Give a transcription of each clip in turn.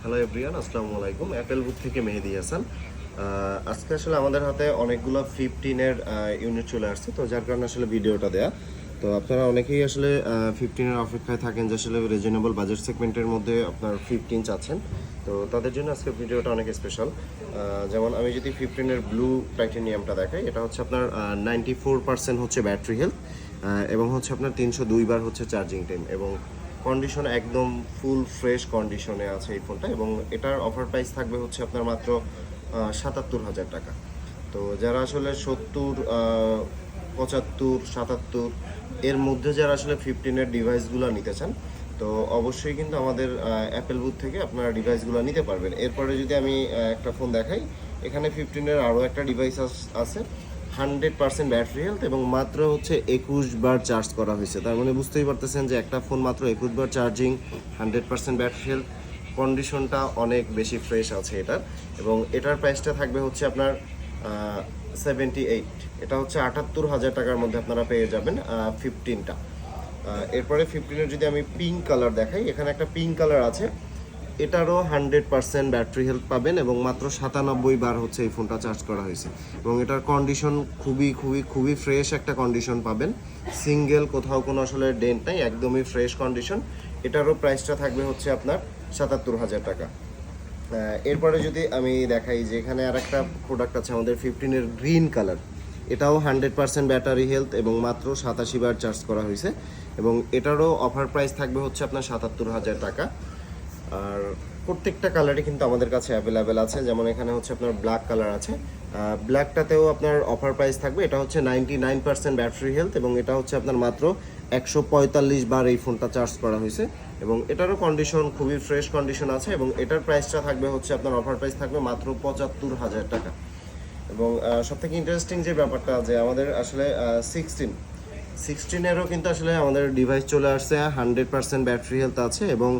Hello everyone, আসসালামু আলাইকুম। Apple বুক থেকে মেহেদি হাসান। আজকে আসলে আমাদের হাতে অনেকগুলো 15-এর ইউনিট চলে আসছে, তো যার কারণে আসলে ভিডিওটা দেয়া। তো আপনারা অনেকেই আসলে 15-এর অপেক্ষায় থাকেন যে আসলে রিজনেবল বাজেট সেগমেন্টের মধ্যে আপনার 15 চাচ্ছেন। তো তাদের জন্য আজকে ভিডিওটা অনেক স্পেশাল। যেমন আমি যদি 15-এর ব্লু টাইটেনিয়ামটা দেখাই, এটা হচ্ছে আপনার 94% হচ্ছে ব্যাটারি হেলথ, এবং হচ্ছে আপনার 302 বার হচ্ছে চার্জিং টাইম, এবং কন্ডিশন একদম ফুল ফ্রেশ কন্ডিশনে আছে এই ফোনটা। এবং এটার অফার প্রাইস থাকবে হচ্ছে আপনার মাত্র 77,000 টাকা। তো যারা আসলে 70, 75, 77 এর মধ্যে যারা আসলে 15-এর ডিভাইসগুলো নিতে চান, তো অবশ্যই কিন্তু আমাদের অ্যাপেল বুথ থেকে আপনারা ডিভাইসগুলো নিতে পারবেন। এরপরে যদি আমি একটা ফোন দেখাই, এখানে 15-এর আরও একটা ডিভাইস আছে, 100% ব্যাটারি হেলথ, এবং মাত্র হচ্ছে 21 বার চার্জ করা হয়েছে। তার মানে বুঝতেই পারতেছেন যে একটা ফোন মাত্র 21 বার চার্জিং, 100% ব্যাটারি হেলথ, কন্ডিশনটা অনেক বেশি ফ্রেশ আছে এটার। এবং এটার প্রাইসটা থাকবে হচ্ছে আপনার 78। এটা হচ্ছে 78,000 টাকার মধ্যে আপনারা পেয়ে যাবেন 15টা। এরপরে 15-এর যদি আমি পিঙ্ক কালার দেখাই, এখানে একটা পিঙ্ক কালার আছে, এটারও 100% ব্যাটারি হেলথ পাবেন, এবং মাত্র 97 বার হচ্ছে এই ফোনটা চার্জ করা হয়েছে। এবং এটার কন্ডিশন খুবই খুবই খুবই ফ্রেশ একটা কন্ডিশন পাবেন, সিঙ্গেল কোথাও কোনো আসলে ডেন্ট নাই, একদমই ফ্রেশ কন্ডিশন। এটারও প্রাইসটা থাকবে হচ্ছে আপনার 77,000 টাকা। এরপরে যদি আমি দেখাই যে এখানে আর একটা প্রোডাক্ট আছে আমাদের 15-এর গ্রিন কালার, এটাও 100% ব্যাটারি হেলথ এবং মাত্র 87 বার চার্জ করা হয়েছে, এবং এটারও অফার প্রাইস থাকবে হচ্ছে আপনার 77,000 টাকা। আর প্রত্যেকটা কালারই কিন্তু আমাদের কাছে অ্যাভেলেবেল আছে। যেমন এখানে হচ্ছে আপনার ব্ল্যাক কালার আছে, ব্ল্যাকটাতেও আপনার অফার প্রাইস থাকবে। এটা হচ্ছে 99% ব্যাটারি হেলথ, এবং এটা হচ্ছে আপনার মাত্র 145 বার এই ফোনটা চার্জ করা হয়েছে, এবং এটারও কন্ডিশন খুবই ফ্রেশ কন্ডিশন আছে। এবং এটার প্রাইসটা থাকবে হচ্ছে আপনার অফার প্রাইস থাকবে মাত্র 75,000 টাকা। এবং সবথেকে ইন্টারেস্টিং যে ব্যাপারটা, যে আমাদের আসলে 16-এরও কিন্তু আসলে আমাদের ডিভাইস চলে আসছে, 100% ব্যাটারি হেলথ আছে, এবং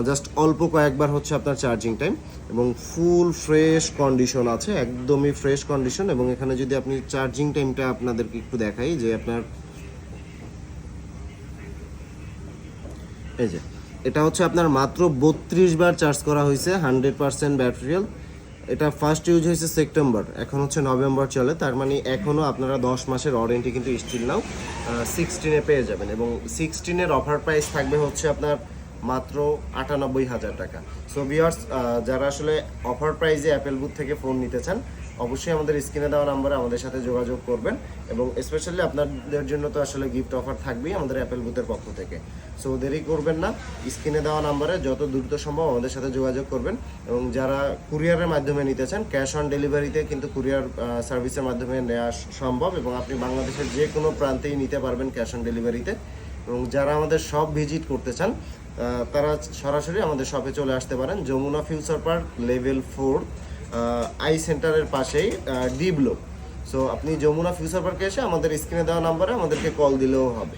জাস্ট অল্প কয়েকবার হচ্ছে আপনার চার্জিং টাইম, এবং ফুল ফ্রেশ কন্ডিশন আছে, একদমই ফ্রেশ কন্ডিশন। এবং এখানে যদি আপনি চার্জিং টাইমটা আপনাদেরকে একটু দেখাই, যে আপনার এই যে এটা হচ্ছে আপনার মাত্র 32 বার চার্জ করা হয়েছে, 100% ব্যাটারি হেলথ। এটা ফার্স্ট ইউজ হয়েছে সেপ্টেম্বর, এখন হচ্ছে নভেম্বর চলে, তার মানে এখনও আপনারা 10 মাসের ওয়ারেন্টি কিন্তু স্টিল নাও 16-এ পেয়ে যাবেন। এবং 16-এর অফার প্রাইস থাকবে হচ্ছে আপনার মাত্র 98,000 টাকা। সো ভিউয়ার্স, যারা আসলে অফার প্রাইসে অ্যাপেল বুথ থেকে ফোন নিতে চান, অবশ্যই আমাদের স্ক্রিনে দেওয়া নাম্বারে আমাদের সাথে যোগাযোগ করবেন। এবং স্পেশালি আপনাদের জন্য তো আসলে গিফট অফার থাকবেই আমাদের অ্যাপেল বুথের পক্ষ থেকে। সো দেরি করবেন না, স্ক্রিনে দেওয়া নাম্বারে যত দ্রুত সম্ভব আমাদের সাথে যোগাযোগ করবেন। এবং যারা কুরিয়ারের মাধ্যমে নিতে চান, ক্যাশ অন ডেলিভারিতে কিন্তু কুরিয়ার সার্ভিসের মাধ্যমে নেওয়া সম্ভব, এবং আপনি বাংলাদেশের যে কোনো প্রান্তেই নিতে পারবেন ক্যাশ অন ডেলিভারিতে। এবং যারা আমাদের শপ ভিজিট করতে চান, তারা সরাসরি আমাদের শপে চলে আসতে পারেন, Jamuna future park level 4 I সেন্টারের পাশেই ডি ব্লক। সো আপনি যমুনা ফিউচার পার্কে এসে আমাদের স্ক্রিনে দেওয়া নাম্বারে আমাদেরকে কল দিলেও হবে।